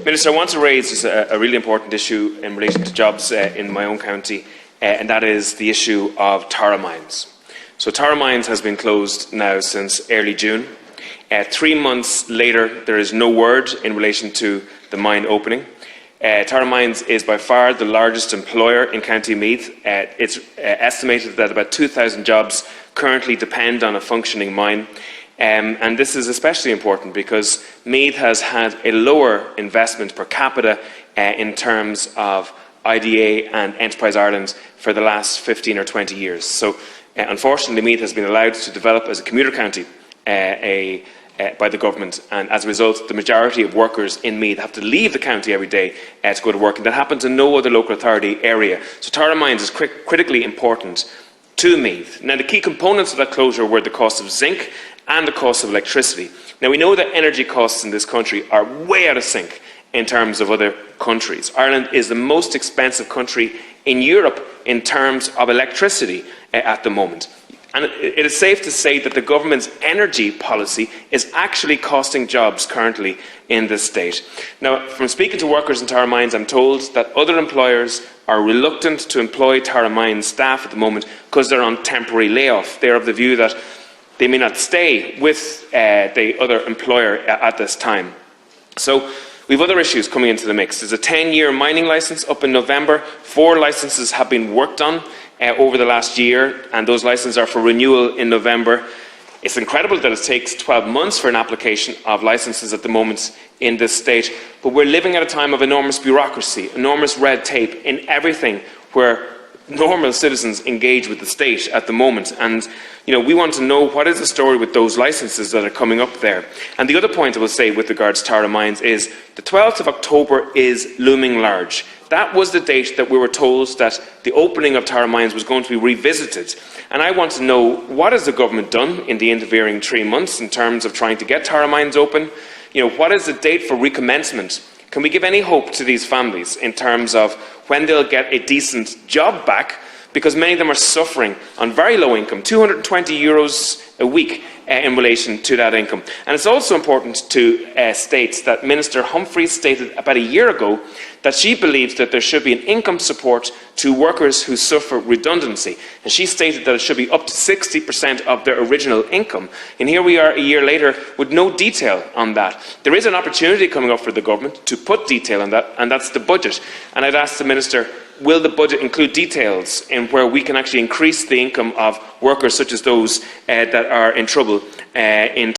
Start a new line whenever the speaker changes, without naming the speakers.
Minister, I want to raise a really important issue in relation to jobs in my own county, and that is the issue of Tara Mines. So Tara Mines has been closed now since early June. 3 months later, there is no word in relation to the mine opening. Tara Mines is by far the largest employer in County Meath. It's estimated that about 2,000 jobs currently depend on a functioning mine. And this is especially important because Meath has had a lower investment per capita in terms of IDA and Enterprise Ireland for the last 15 or 20 years. So unfortunately, Meath has been allowed to develop as a commuter county by the government, and as a result, the majority of workers in Meath have to leave the county every day to go to work, and that happens in no other local authority area. So Tara Mines is critically important to Meath. Now, the key components of that closure were the cost of zinc and the cost of electricity. Now, we know that energy costs in this country are way out of sync in terms of other countries. Ireland is the most expensive country in Europe in terms of electricity at the moment. And it is safe to say that the government's energy policy is actually costing jobs currently in this state. Now, from speaking to workers in Tara Mines, I'm told that other employers are reluctant to employ Tara Mines staff at the moment because they're on temporary layoff. They're of the view that they may not stay with the other employer at this time. So we have other issues coming into the mix. There's a 10-year mining licence up in November. 4 licences have been worked on over the last year, and those licences are for renewal in November. It's incredible that it takes 12 months for an application of licences at the moment in this state, but we're living at a time of enormous bureaucracy, enormous red tape in everything where normal citizens engage with the state at the moment. And we want to know what is the story with those licences that are coming up there. And the other point I will say with regards to Tara Mines is the 12th of October is looming large. That was the date that we were told that the opening of Tara Mines was going to be revisited. And I want to know, what has the government done in the intervening 3 months in terms of trying to get Tara Mines open? What is the date for recommencement? Can we give any hope to these families in terms of when they'll get a decent job back? Because many of them are suffering on very low income, €220 a week in relation to that income. And it's also important to state that Minister Humphreys stated about a year ago that she believes that there should be an income support to workers who suffer redundancy. And she stated that it should be up to 60% of their original income. And here we are a year later with no detail on that. There is an opportunity coming up for the government to put detail on that, and that's the budget. And I'd ask the Minister, will the budget include details in where we can actually increase the income of workers such as those that are in trouble in